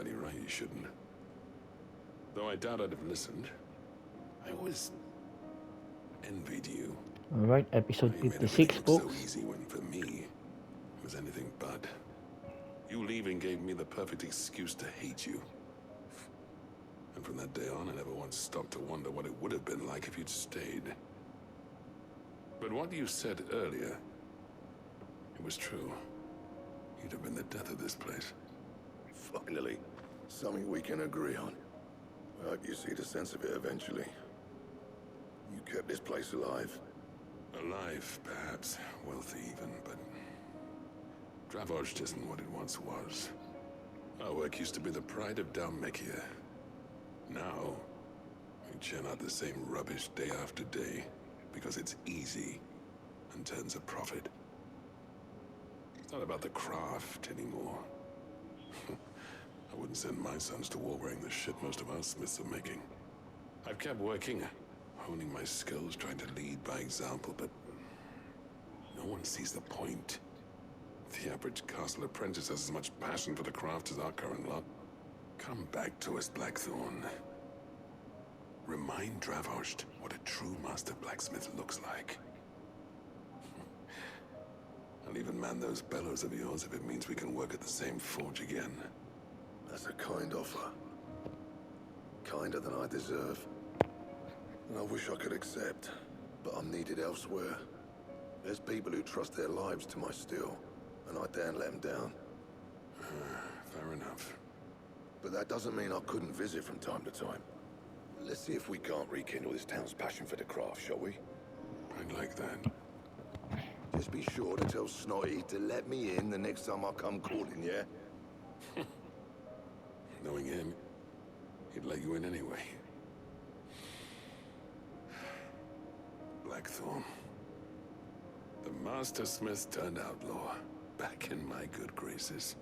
bloody right you shouldn't. Though I doubt I'd have listened. I always envied you. Alright, episode You made 56, everything look folks. so easy when for me, it was anything but. You leaving gave me the perfect excuse to hate you. And from that day on, I never once stopped to wonder what it would have been like if you'd stayed. But what you said earlier, it was true. You'd have been the death of this place. Finally, something we can agree on. I hope you see the sense of it eventually. You kept this place alive. Alive, perhaps. Wealthy even, but... Dravost isn't what it once was. Our work used to be the pride of Dalmekia. Now, we churn out the same rubbish day after day, because it's easy and turns a profit. It's not about the craft anymore. I wouldn't send my sons to war wearing the shit most of our smiths are making. I've kept working, honing my skills, trying to lead by example, but no one sees the point. The average castle apprentice has as much passion for the craft as our current lot. Come back to us, Blackthorn. Remind Dravost what a true master blacksmith looks like. I'll even man those bellows of yours if it means we can work at the same forge again. That's a kind offer. Kinder than I deserve. And I wish I could accept, but I'm needed elsewhere. There's people who trust their lives to my steel, and I daren't let them down. Fair enough. But that doesn't mean I couldn't visit from time to time. Let's see if we can't rekindle this town's passion for the craft, shall we? I'd like that. Just be sure to tell Snotty to let me in the next time I come calling, yeah? Knowing him, he'd let you in anyway. Blackthorn. The Master Smith turned outlaw, back in my good graces.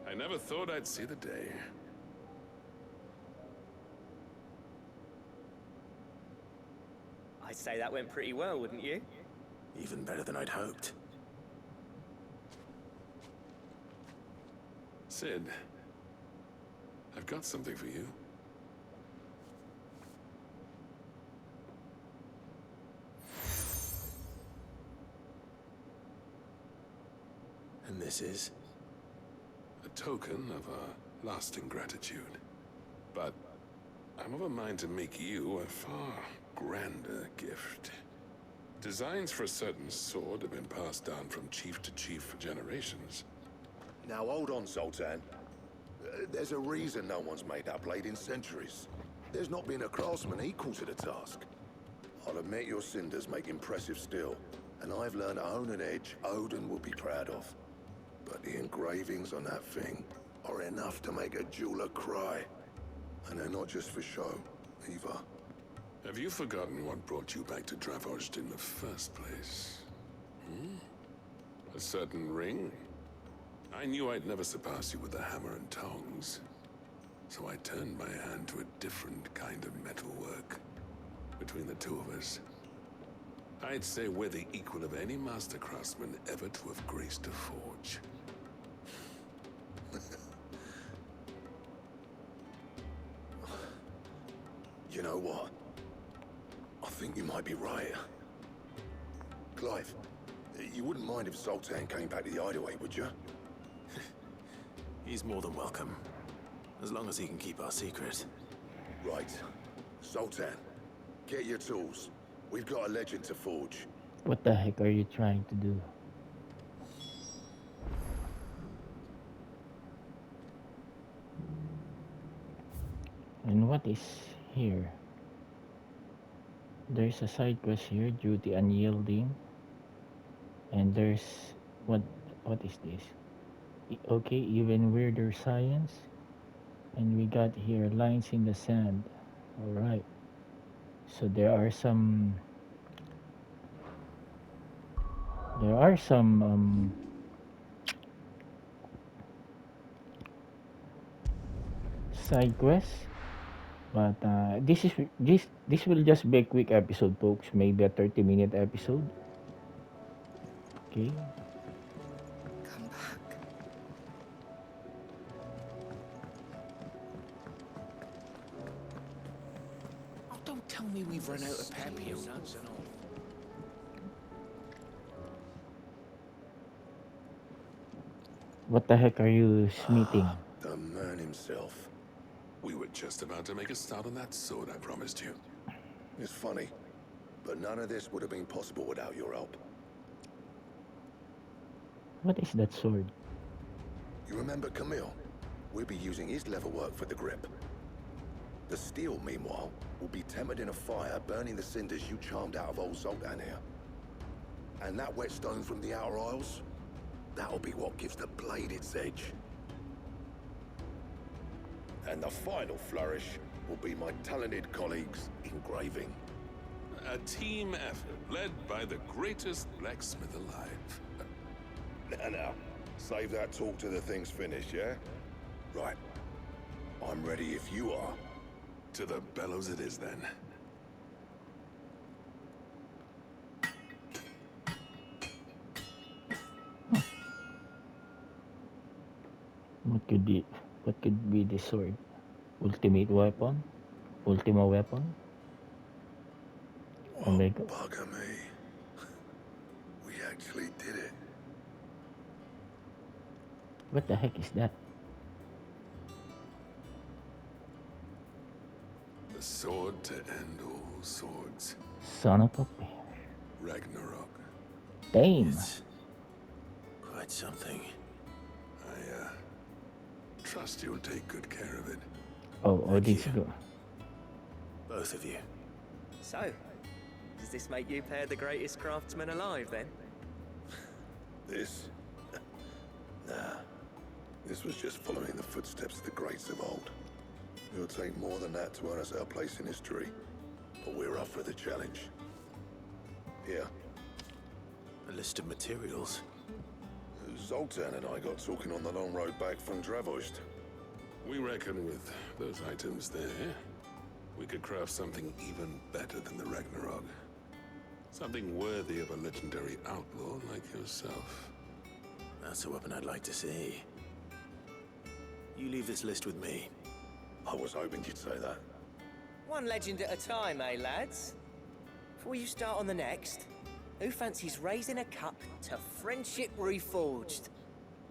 I never thought I'd see the day. I'd say that went pretty well, wouldn't you? Even better than I'd hoped. Sid, I've got something for you. And this is? A token of our lasting gratitude. But I'm of a mind to make you a far grander gift. Designs for a certain sword have been passed down from chief to chief for generations. Now hold on, Sultan. There's a reason no one's made that blade in centuries. There's not been a craftsman equal to the task. I'll admit your cinders make impressive steel, and I've learned to own an edge Odin will be proud of. But the engravings on that thing are enough to make a jeweler cry. And they're not just for show, either. Have you forgotten what brought you back to Dravost in the first place? A certain ring? I knew I'd never surpass you with the hammer and tongs. So I turned my hand to a different kind of metalwork. Between the two of us, I'd say we're the equal of any master craftsman ever to have graced a forge. You know what? I think you might be right. Clive, you wouldn't mind if Sultan came back to the hideaway, would you? He's more than welcome, as long as he can keep our secret. Right. Sultan, get your tools. We've got a legend to forge. What the heck are you trying to do? And what is here? There's a side quest here, duty unyielding. And there's what is this? Okay, even weirder science. And we got here lines in the sand. All right. So there are some side quests, but this will just be a quick episode, folks. Maybe a 30-minute episode. Okay. Come back. Sultan, Tell me we've run out of papiers. What the heck are you smithing? The man himself. We were just about to make a start on that sword I promised you. It's funny, but none of this would have been possible without your help. What is that sword? You remember Camille? We'll be using his leatherwork for the grip. The steel, meanwhile, will be tempered in a fire, burning the cinders you charmed out of old Zoltan here. And that whetstone from the Outer Isles, that'll be what gives the blade its edge. And the final flourish will be my talented colleagues' engraving. A team effort led by the greatest blacksmith alive. Now, save that talk till the thing's finished, yeah? Right. I'm ready if you are. To the bellows it is then. What could be the sword? Ultimate weapon? Ultima weapon? Oh, Omega? bugger me. We actually did it. What the heck is that? The sword to end all swords. Son of a bear. Ragnarok. Damn. It's quite something. I trust you'll take good care of it. Oh, Thank this you. go. Both of you. So, does this make you pair the greatest craftsman alive then? This? Nah. This was just following the footsteps of the greats of old. It'll take more than that to earn us our place in history. But we're up for the challenge. Here, A list of materials. Zoltan and I got talking on the long road back from Dravost. We reckon with those items there, we could craft something even better than the Ragnarok. Something worthy of a legendary outlaw like yourself. That's a weapon I'd like to see. You leave this list with me. I was hoping you'd say that. One legend at a time, eh, lads? Before you start on the next, who fancies raising a cup to friendship reforged?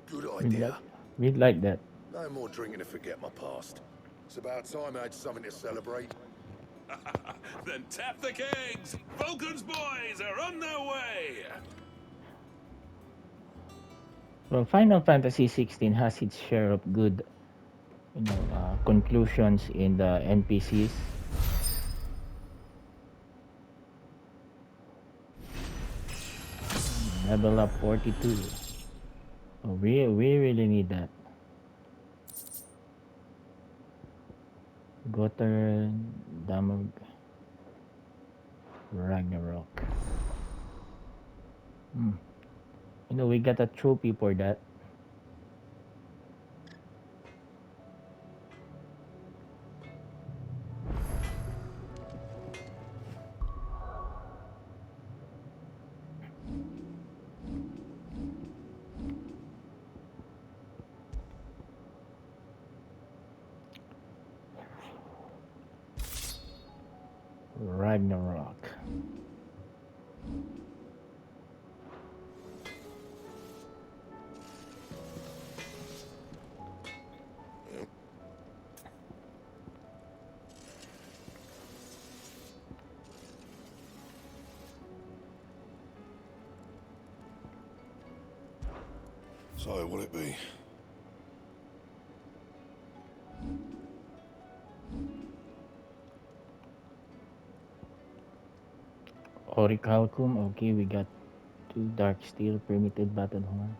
Good We'd idea. like, we'd like that. No more drinking to forget my past. It's about time I had something to celebrate. Then tap the kegs! Vulcan's boys are on their way! Well, Final Fantasy 16 has its share of good, conclusions in the NPCs. Level up 42. Oh, we really need that. Gotter Damog Ragnarok. We got a trophy for that. Ragnarok. So, will it be? Orichalcum. Okay, we got 2 Dark Steel Primitive Battle Horn.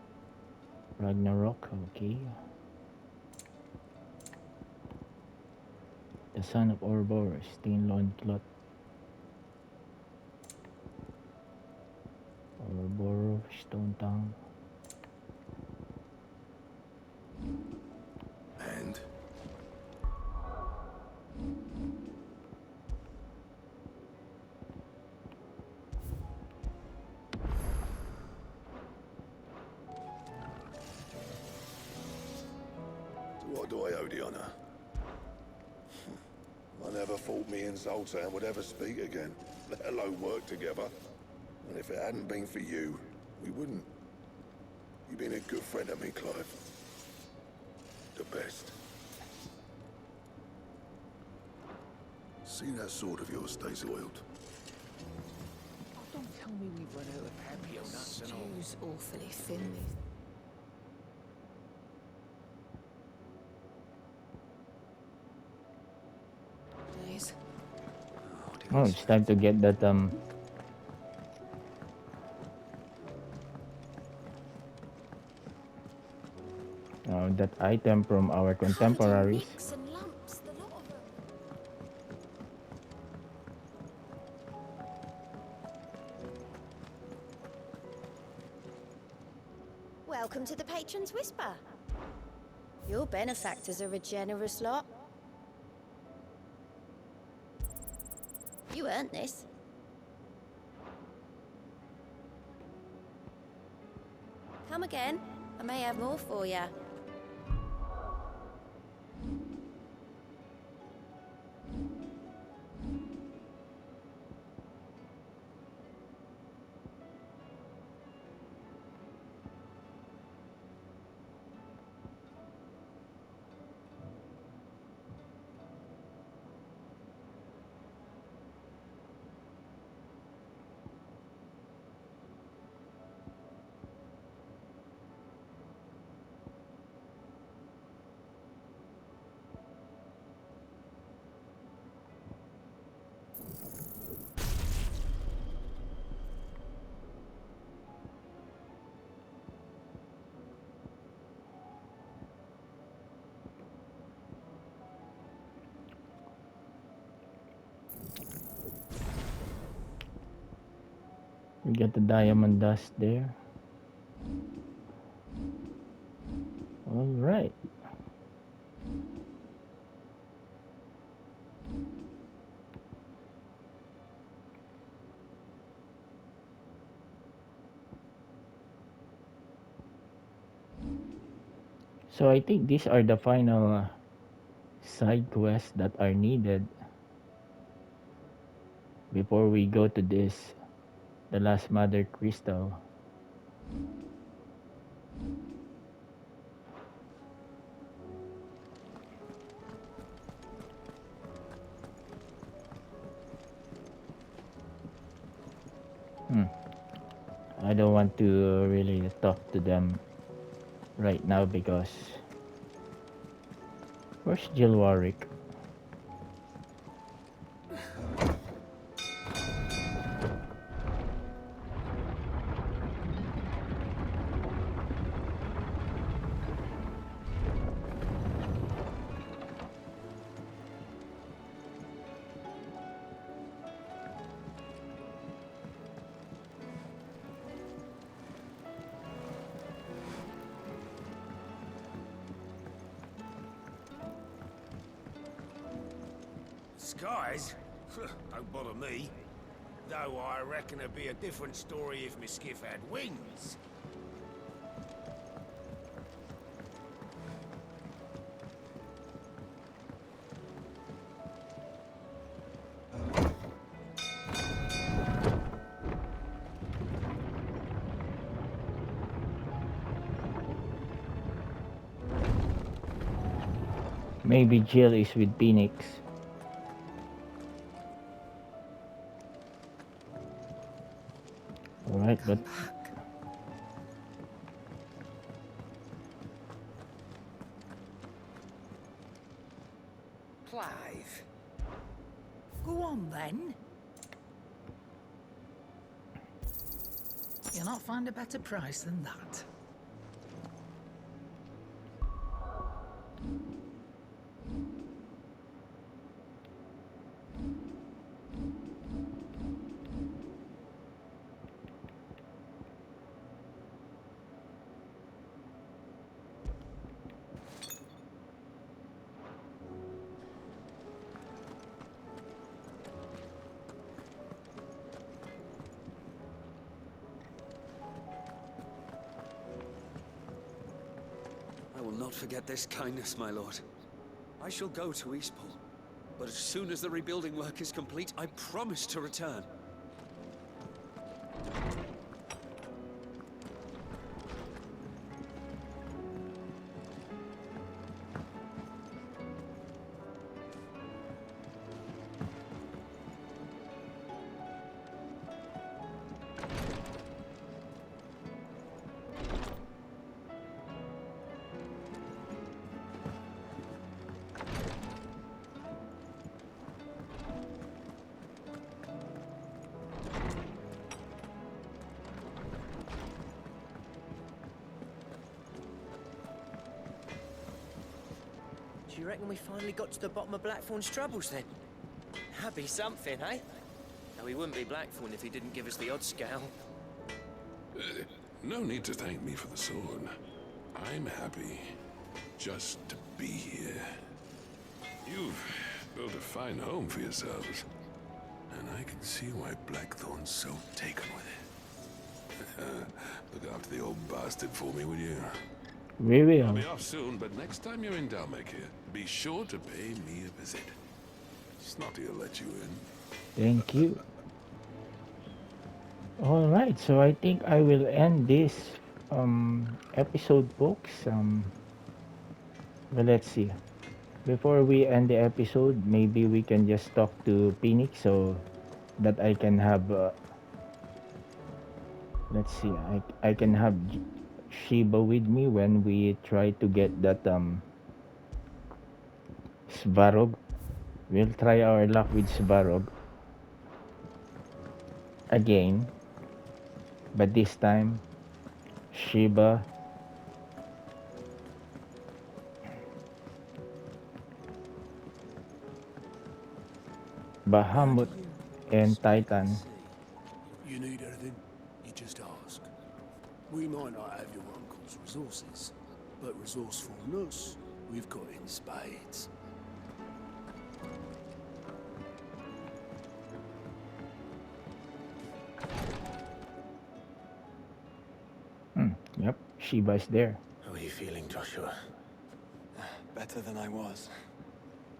Ragnarok. Okay. The Son of Ouroboros. Stain Loincloth. Ouroboros. Stone Tongue. And? What do I owe the honor? I never thought me and Zoltan would ever speak again, let alone work together. And if it hadn't been for you, we wouldn't. You've been a good friend of me, Clive. The best. See that sword of yours stays oiled. Oh, don't tell me we've run out of papio nuts and all. Stew's awfully thin. Days. Oh, it's time to get that that item from our contemporaries. Nicks and lumps, the lot of them. Welcome to the Patron's Whisper. Your benefactors are a generous lot. You earned this. Come again. I may have more for you. We get the diamond dust there. All right. So I think these are the final side quests that are needed before we go to the last mother crystal. I don't want to really talk to them right now because where's Jill Warwick? Skies? Don't bother me. Though I reckon it'd be a different story if my skiff had wings. Maybe Jill is with Phoenix. Alright, but Clive. Go on then. You'll not find a better price than that. I will not forget this kindness, my lord. I shall go to Eastpool. But as soon as the rebuilding work is complete, I promise to return. Do you reckon we finally got to the bottom of Blackthorn's troubles then? That'd be something, eh? Though he wouldn't be Blackthorn if he didn't give us the odd scale. No need to thank me for the sword. I'm happy just to be here. You've built a fine home for yourselves, and I can see why Blackthorn's so taken with it. Look after the old bastard for me, will you? We will. I'll be off soon, but next time you're in Dalmacia, be sure to pay me a visit. Snotty will let you in. Thank you. Alright, so I think I will end this episode, folks. Well, let's see. Before we end the episode, maybe we can just talk to Phoenix so that I can have let's see, I can have Shiba with me when we try to get that Svarog. We'll try our luck with Svarog again, but this time Shiba, Bahamut, and Titan. You need anything, you just ask. We might not have your uncle's resources, but resourcefulness, we've got in spades. Yep, Shiba's there. How are you feeling, Joshua? Better than I was.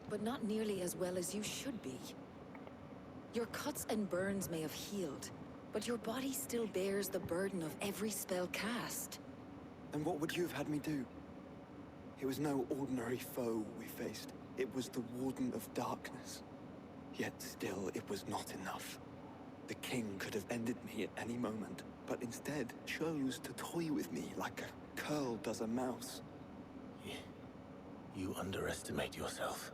But not nearly as well as you should be. Your cuts and burns may have healed, but your body still bears the burden of every spell cast. And what would you have had me do? It was no ordinary foe we faced. It was the Warden of Darkness. Yet still, it was not enough. The king could have ended me at any moment, but instead chose to toy with me like a curl does a mouse. You underestimate yourself.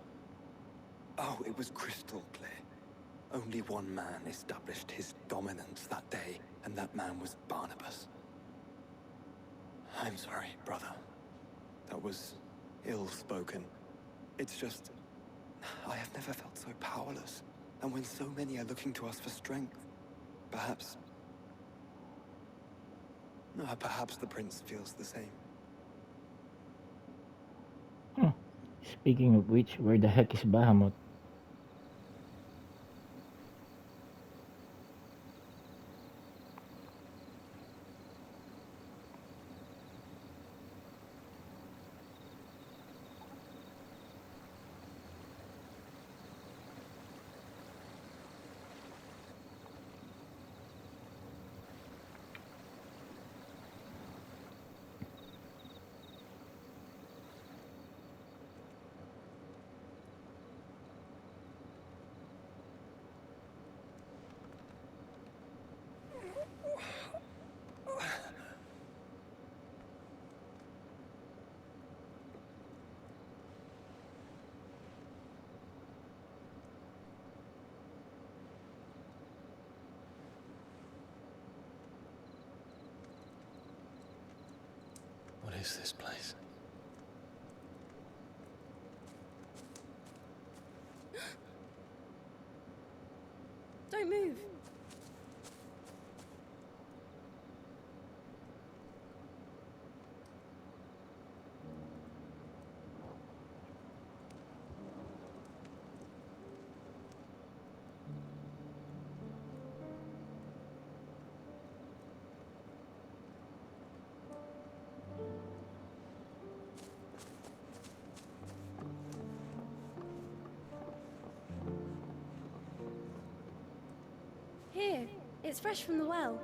Oh, it was crystal clear. Only one man established his dominance that day, and that man was Barnabas. I'm sorry, brother. That was ill-spoken. It's just, I have never felt so powerless. And when so many are looking to us for strength, perhaps the prince feels the same. Speaking of which, where the heck is Bahamut? What is this place? Don't move. Here, it's fresh from the well.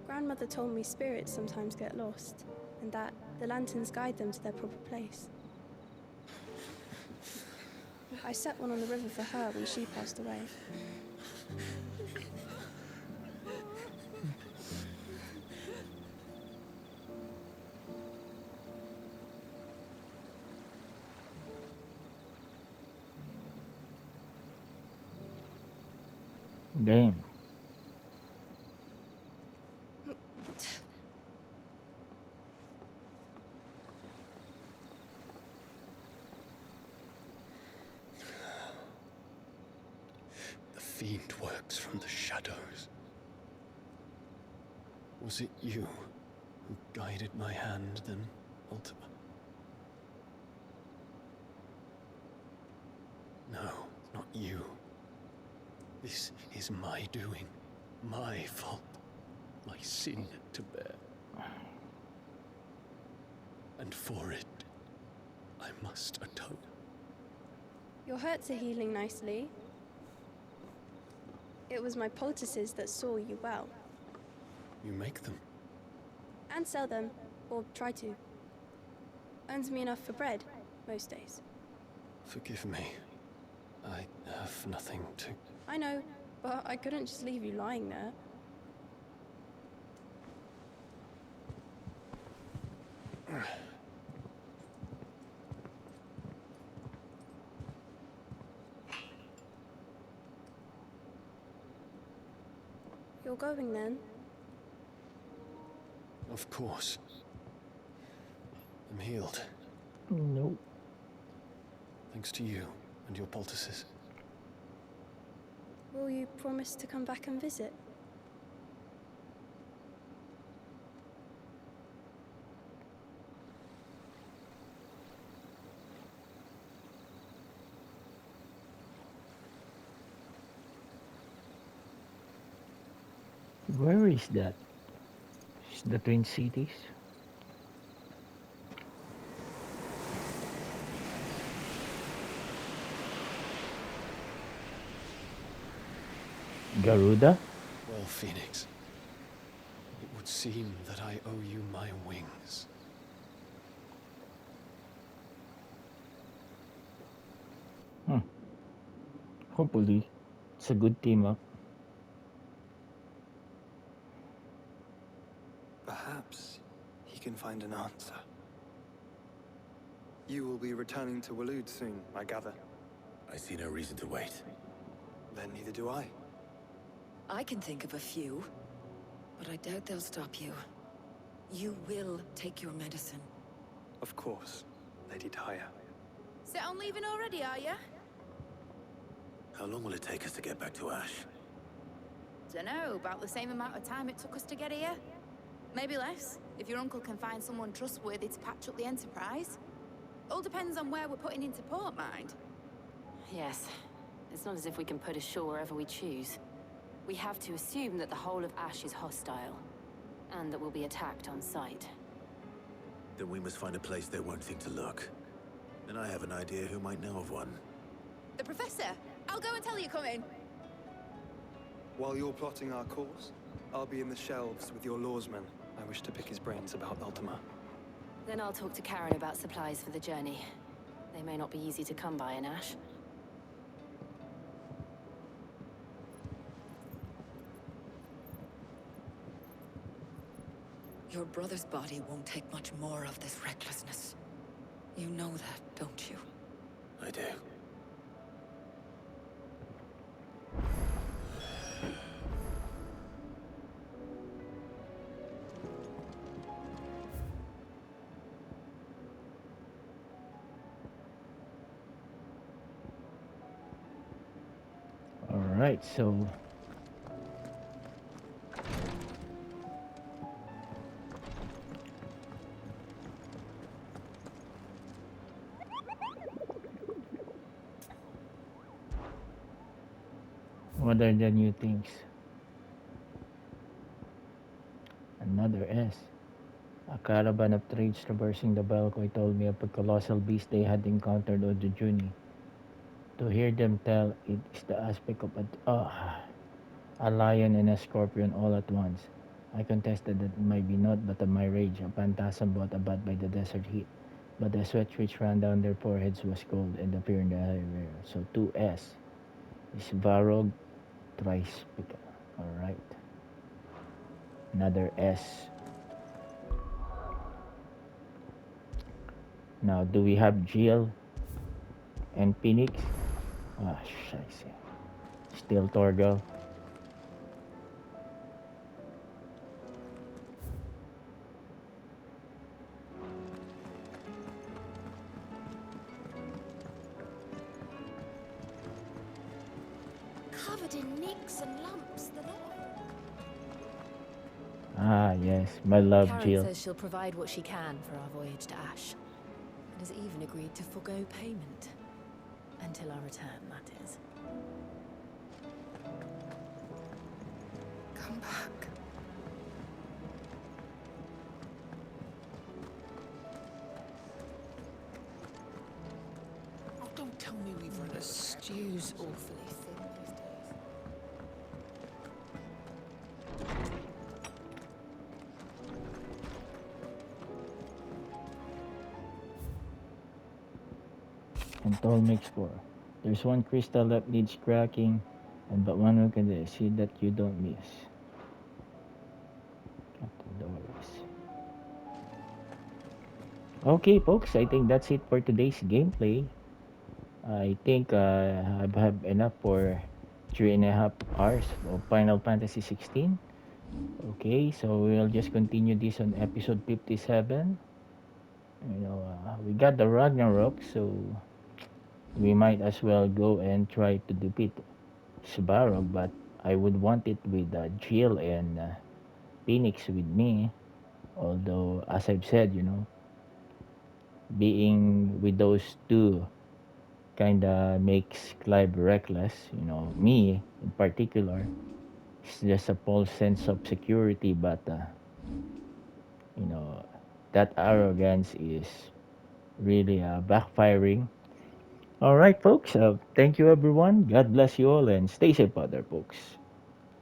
Grandmother told me spirits sometimes get lost, and that the lanterns guide them to their proper place. I set one on the river for her when she passed away. Damn. The fiend works from the shadows. Was it you who guided my hand then, Ultima? No, not you. This is my doing, my fault, my sin to bear. And for it, I must atone. Your hurts are healing nicely. It was my poultices that saw you well. You make them? And sell them, or try to. Earns me enough for bread, most days. Forgive me. I have nothing to... I know, but I couldn't just leave you lying there. You're going then? Of course. I'm healed. Nope. Thanks to you and your poultices. Will you promise to come back and visit? Where is that? Is the Twin Cities? Garuda? Well, Phoenix, it would seem that I owe you my wings. Hopefully, it's a good team up. Perhaps he can find an answer. You will be returning to Waloed soon, I gather. I see no reason to wait. Then neither do I. I can think of a few, but I doubt they'll stop you. You will take your medicine. Of course, Lady Daya. Set on leaving already, are ya? How long will it take us to get back to Ash? Dunno, about the same amount of time it took us to get here. Maybe less, if your uncle can find someone trustworthy to patch up the Enterprise. All depends on where we're putting into port, mind. Yes. It's not as if we can put ashore wherever we choose. We have to assume that the whole of Ash is hostile, and that we'll be attacked on sight. Then we must find a place they won't think to look. And I have an idea who might know of one. The Professor! I'll go and tell you come in. While you're plotting our course, I'll be in the shelves with your lawsman. I wish to pick his brains about Ultima. Then I'll talk to Karen about supplies for the journey. They may not be easy to come by in Ash. Your brother's body won't take much more of this recklessness. You know that, don't you? I do. Alright. Alright, so what are the new things? Another S. A caravan of trades traversing the Belcoy told me of a colossal beast they had encountered on the journey. To hear them tell, it is the aspect of a lion and a scorpion all at once. I contested that it might be naught but of my rage, a phantasm brought about by the desert heat. But the sweat which ran down their foreheads was cold, and the fear in the air. So 2S is Varog Trispica. Alright. Another S. Now, do we have Jill and Phoenix? Ah, scheiße. Still Torgal. Covered in nicks and lumps, the lot. Ah, yes, my love, Karen Jill. says she'll provide what she can for our voyage to Ash. And has even agreed to forego payment. Until our return, that is. Come back. Oh, don't tell me we've run out of Stew's awfully thin these days. And Toll makes 4. There's one crystal that needs cracking, and but one who can see that you don't miss. $. Okay, folks, I think that's it for today's gameplay. I think I have enough for 3.5 hours of Final Fantasy 16. Okay, so we'll just continue this on episode 57. We got the Ragnarok, so we might as well go and try to defeat Svarog, but I would want it with Jill and Phoenix with me. Although, as I've said, being with those two kinda makes Clive reckless. Me in particular, it's just a false sense of security, but you know, that arrogance is really backfiring. All right, folks. Thank you, everyone. God bless you all, and stay safe out there, folks.